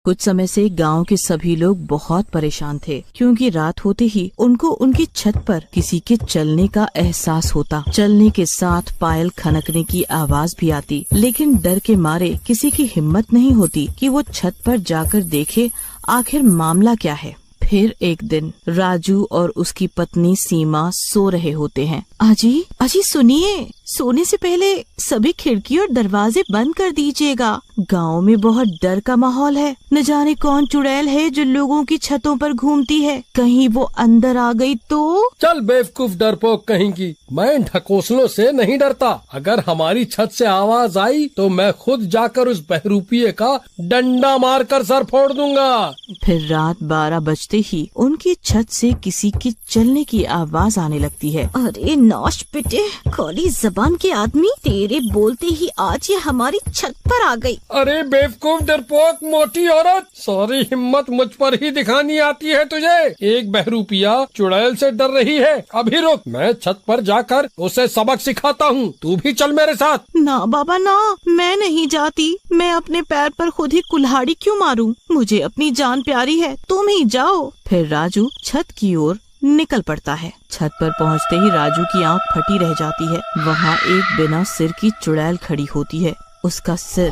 कुछ समय से गांव के सभी लोग बहुत परेशान थे, क्योंकि रात होते ही उनको उनकी छत पर किसी के चलने का एहसास होता। चलने के साथ पायल खनकने की आवाज भी आती, लेकिन डर के मारे किसी की हिम्मत नहीं होती कि वो छत पर जाकर देखे आखिर मामला क्या है। फिर एक दिन राजू और उसकी पत्नी सीमा सो रहे होते हैं। अजी सुनिए, सोने से पहले सभी खिड़की और दरवाजे बंद कर दीजिएगा। गांव में बहुत डर का माहौल है। न जाने कौन चुड़ैल है जो लोगों की छतों पर घूमती है। कहीं वो अंदर आ गई तो? चल बेवकूफ डरपोक कहीं की, मैं ढकोसलों से नहीं डरता। अगर हमारी छत से आवाज आई तो मैं खुद जाकर उस बहरूपिये का डंडा मारकर सर फोड़ दूंगा। फिर रात 12 बजते ही उनकी छत से किसी के चलने की आवाज आने लगती है। अरे नौश पिटे, काली जबान के आदमी, तेरे बोलते ही आज ये हमारी छत पर आ गई। अरे बेवकूफ डरपोक मोटी औरत, सारी हिम्मत मुझ पर ही दिखानी आती है तुझे। एक बहरूपिया चुड़ैल से डर रही है। अभी रुक, मैं छत पर जाकर उसे सबक सिखाता हूँ। तू भी चल मेरे साथ। ना बाबा ना, मैं नहीं जाती। मैं अपने पैर पर खुद ही कुल्हाड़ी क्यों मारूं? मुझे अपनी जान प्यारी है, तुम ही जाओ। फिर राजू छत की ओर निकल पड़ता है। छत पर पहुंचते ही राजू की आंख फटी रह जाती है। वहाँ एक बिना सिर की चुड़ैल खड़ी होती है। उसका सिर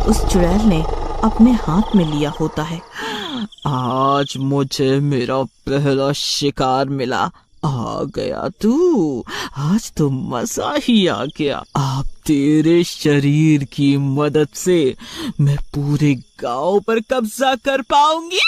उस चुड़ैल ने अपने हाथ में लिया होता है। आज मुझे मेरा पहला शिकार मिला। आ गया तू, आज तो मजा ही आ गया। अब तेरे शरीर की मदद से मैं पूरे गांव पर कब्जा कर पाऊंगी।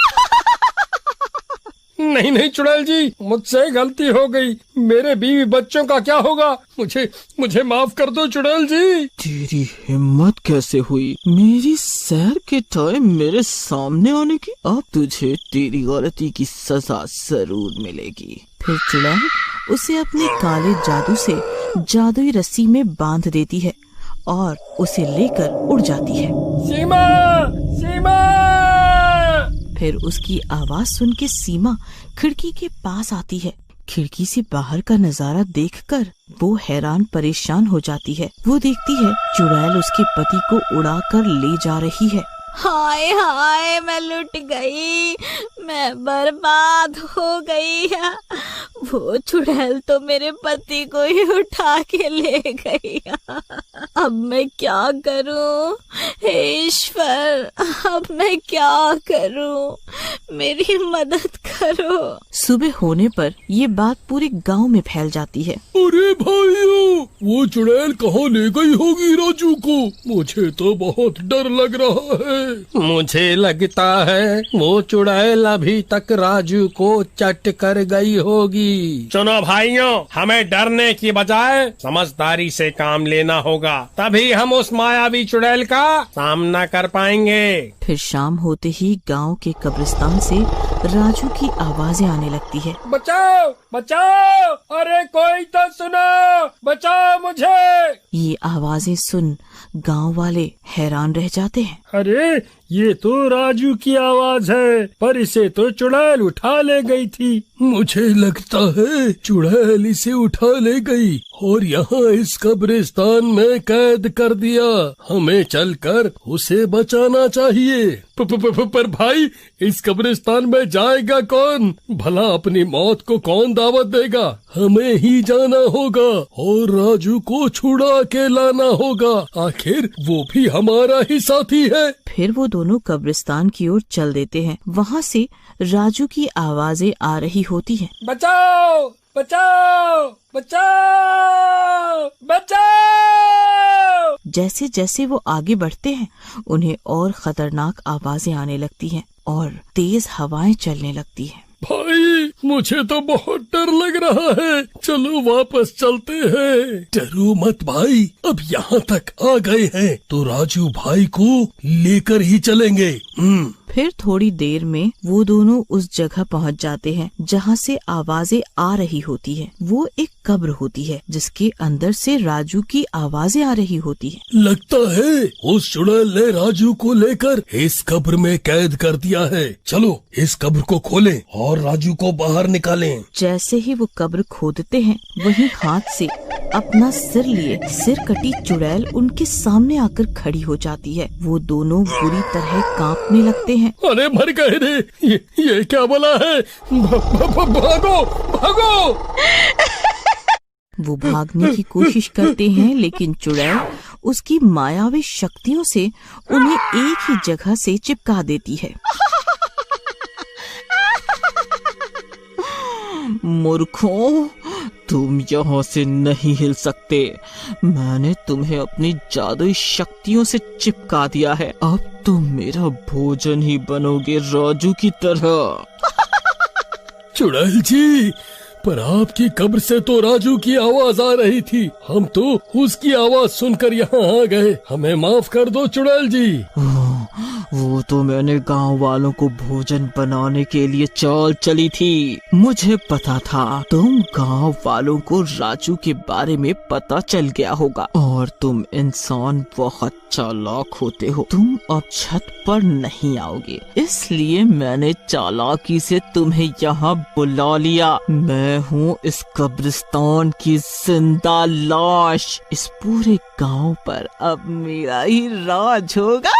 नहीं चुड़ैल जी, मुझसे गलती हो गई। मेरे बीवी बच्चों का क्या होगा? मुझे माफ कर दो चुड़ैल जी। तेरी हिम्मत कैसे हुई मेरी सैर के टाइम मेरे सामने आने की? अब तुझे तेरी गलती की सजा जरूर मिलेगी। फिर चुड़ैल उसे अपने काले जादू से जादुई रस्सी में बांध देती है और उसे लेकर उड़ जाती है। सीमा, सीमा! फिर उसकी आवाज सुन के सीमा खिड़की के पास आती है। खिड़की से बाहर का नजारा देखकर वो हैरान परेशान हो जाती है। वो देखती है चुड़ैल उसके पति को उड़ाकर ले जा रही है। हाय हाय, मैं लुट गई, मैं बर्बाद हो गई। वो चुड़ैल तो मेरे पति को ही उठा के ले गई। अब मैं क्या करूं? हे ईश्वर, अब मैं क्या करूं? मेरी मदद करो। सुबह होने पर ये बात पूरे गांव में फैल जाती है। अरे भाइयों, वो चुड़ैल कहाँ ले गई होगी राजू को? मुझे तो बहुत डर लग रहा है। मुझे लगता है वो चुड़ैल अभी तक राजू को चट कर गई होगी। सुनो भाइयों, हमें डरने की बजाय समझदारी से काम लेना होगा, तभी हम उस मायावी चुड़ैल का सामना कर पाएंगे। फिर शाम होते ही गांव के कब्रिस्तान से राजू की आवाजें आने लगती है। बचाओ बचाओ, अरे कोई तो सुनो, बचाओ मुझे। ये आवाजें सुन गांव वाले हैरान रह जाते हैं। अरे ये तो राजू की आवाज है, पर इसे तो चुड़ैल उठा ले गई थी। मुझे लगता है चुड़ैल इसे उठा ले गई और यहाँ इस कब्रिस्तान में कैद कर दिया। हमें चलकर उसे बचाना चाहिए। पर भाई, इस कब्रिस्तान में जाएगा कौन? भला अपनी मौत को कौन दावत देगा? हमें ही जाना होगा और राजू को छुड़ा के लाना होगा। आखिर वो भी हमारा ही साथी है। फिर वो दोनों कब्रिस्तान की ओर चल देते हैं। वहाँ से राजू की आवाजें आ रही होती हैं। बचाओ बचाओ बचाओ बचाओ! जैसे जैसे वो आगे बढ़ते हैं, उन्हें और खतरनाक आवाजें आने लगती हैं और तेज हवाएं चलने लगती हैं। भाई, मुझे तो बहुत डर लग रहा है। चलो वापस चलते हैं। डरो मत भाई, अब यहाँ तक आ गए हैं तो राजू भाई को लेकर ही चलेंगे। फिर थोड़ी देर में वो दोनों उस जगह पहुंच जाते हैं जहाँ से आवाजें आ रही होती हैं। वो एक कब्र होती है जिसके अंदर से राजू की आवाजें आ रही होती हैं। लगता है उस चुड़ैल ने राजू को लेकर इस कब्र में कैद कर दिया है। चलो इस कब्र को खोलें और राजू को बाहर निकालें। जैसे ही वो कब्र खोदते हैं, वहीं हाथ से अपना सिर लिए सिर कटी चुड़ैल उनके सामने आकर खड़ी हो जाती है। वो दोनों बुरी तरह कांपने लगते हैं। अरे मर गए रे, ये क्या बोला है? भागो भागो। वो भागने की कोशिश करते हैं, लेकिन चुड़ैल उसकी मायावी शक्तियों से उन्हें एक ही जगह से चिपका देती है। मूर्खों, तुम यहाँ से नहीं हिल सकते। मैंने तुम्हें अपनी जादुई शक्तियों से चिपका दिया है। अब तुम मेरा भोजन ही बनोगे, राजू की तरह। चुड़ैल जी, पर आपकी कब्र से तो राजू की आवाज आ रही थी। हम तो उसकी आवाज सुनकर यहाँ आ गए। हमें माफ कर दो चुड़ैल जी। वो तो मैंने गांव वालों को भोजन बनाने के लिए चाल चली थी। मुझे पता था तुम गांव वालों को राजू के बारे में पता चल गया होगा, और तुम इंसान बहुत चालाक होते हो। तुम अब छत पर नहीं आओगे, इसलिए मैंने चालाकी से तुम्हें यहाँ बुला लिया। मैं हूँ इस कब्रिस्तान की जिंदा लाश। इस पूरे गांव पर अब मेरा ही राज होगा।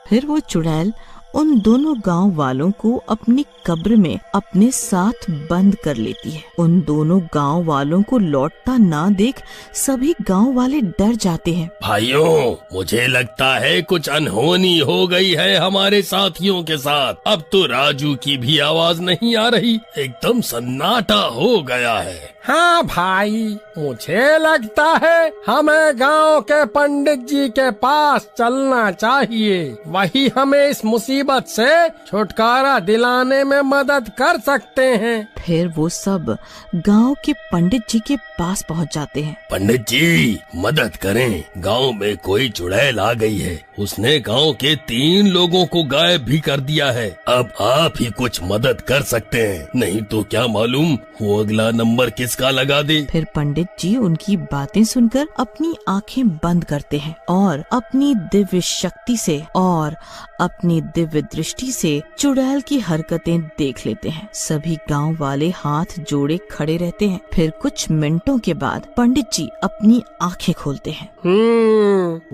फिर वो चुड़ैल उन दोनों गांव वालों को अपनी कब्र में अपने साथ बंद कर लेती है। उन दोनों गांव वालों को लौटता ना देख सभी गांव वाले डर जाते हैं। भाइयों, मुझे लगता है कुछ अनहोनी हो गई है हमारे साथियों के साथ। अब तो राजू की भी आवाज नहीं आ रही, एकदम सन्नाटा हो गया है। हाँ भाई, मुझे लगता है हमें गांव के पंडित जी के पास चलना चाहिए। वही हमें इस मुसीबत से छुटकारा दिलाने में मदद कर सकते हैं। फिर वो सब गांव के पंडित जी के पास पहुंच जाते हैं। पंडित जी, मदद करें, गांव में कोई चुड़ैल आ गई है। उसने गांव के 3 लोगों को गायब भी कर दिया है। अब आप ही कुछ मदद कर सकते हैं, नहीं तो क्या मालूम वो अगला नंबर किसका लगा दे। फिर पंडित जी उनकी बातें सुनकर अपनी आंखें बंद करते हैं और अपनी दिव्य शक्ति से और अपनी दिव्य दृष्टि से चुड़ैल की हरकतें देख लेते हैं। सभी गांव वाले हाथ जोड़े खड़े रहते हैं। फिर कुछ मिनटों के बाद पंडित जी अपनी आंखें खोलते हैं।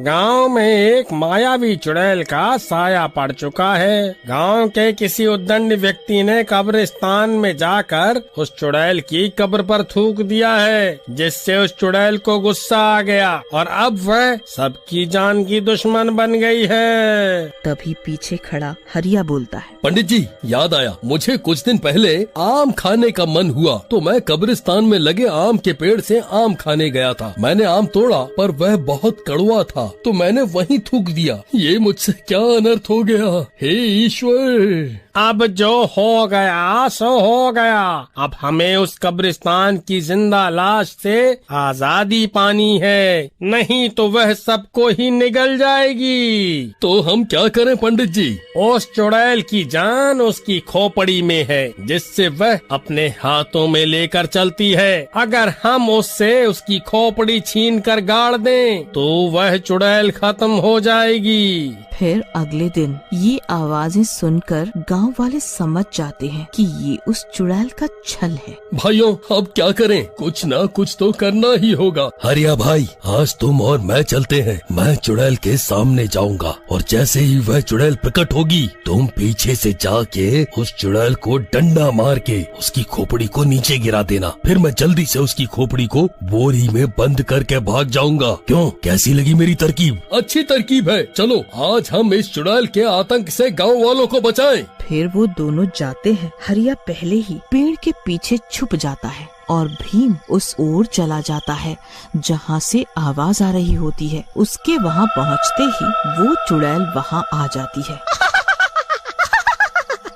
गांव में एक मायावी चुड़ैल का साया पड़ चुका है। गांव के किसी उद्दंड व्यक्ति ने कब्रिस्तान में जाकर उस चुड़ैल की कब्र पर थूक दिया है, जिससे उस चुड़ैल को गुस्सा आ गया और अब वह सबकी जान की दुश्मन बन गई है। तभी पीछे खड़ा हरिया बोलता है, पंडित जी, याद आया, मुझे कुछ दिन पहले आम खाने का मन हुआ तो मैं कब्रिस्तान में लगे आम के पेड़ से आम खाने गया था। मैंने आम तोड़ा पर वह बहुत कड़वा था तो मैंने वहीं थूक दिया। ये मुझसे क्या अनर्थ हो गया, हे ईश्वर। अब जो हो गया सो हो गया। अब हमें उस कब्रिस्तान की जिंदा लाश से आजादी पानी है, नहीं तो वह सबको ही निगल जाएगी। तो हम क्या करें पंडित जी? उस चुड़ैल की जान उसकी खोपड़ी में है, जिससे वह अपने हाथों में लेकर चलती है। अगर हम उससे उसकी खोपड़ी छीन कर गाड़ दें तो वह चुड़ैल खत्म हो जाएगी। फिर अगले दिन ये आवाजें सुनकर गांव वाले समझ जाते हैं कि ये उस चुड़ैल का छल है। भाइयों, अब क्या करें? कुछ ना कुछ तो करना ही होगा। हरिया भाई, आज तुम और मैं चलते हैं। मैं चुड़ैल के सामने जाऊंगा और जैसे ही वह चुड़ैल प्रकट होगी तुम पीछे से जाके उस चुड़ैल को डंडा मार के उसकी खोपड़ी को नीचे गिरा देना। फिर मैं जल्दी से उसकी खोपड़ी को बोरी में बंद करके भाग जाऊंगा। क्यों, कैसी लगी मेरी तरकीब? अच्छी तरकीब है। चलो आज हम इस चुड़ैल के आतंक से गांव वालों को बचाएं। फिर वो दोनों जाते हैं। हरिया पहले ही पेड़ के पीछे छुप जाता है और भीम उस ओर चला जाता है जहाँ से आवाज आ रही होती है। उसके वहाँ पहुँचते ही वो चुड़ैल वहाँ आ जाती है।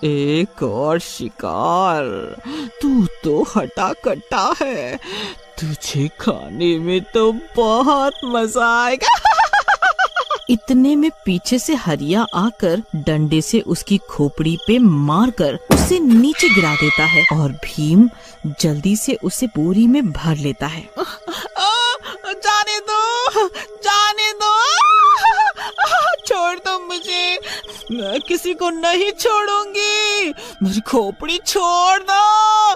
एक और शिकार, तू तो हटा कट्टा है, तुझे खाने में तो बहुत मजा आएगा। इतने में पीछे से हरिया आकर डंडे से उसकी खोपड़ी पे मारकर उसे नीचे गिरा देता है और भीम जल्दी से उसे बोरी में भर लेता है। जाने दो, जाने दो, छोड़ दो मुझे, मैं किसी को नहीं छोड़ूंगी। मेरी खोपड़ी छोड़ दो,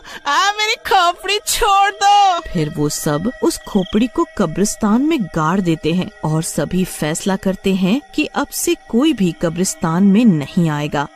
मेरी खोपड़ी छोड़ दो। फिर वो सब उस खोपड़ी को कब्रिस्तान में गाड़ देते हैं और सभी फैसला करते हैं कि अब से कोई भी कब्रिस्तान में नहीं आएगा।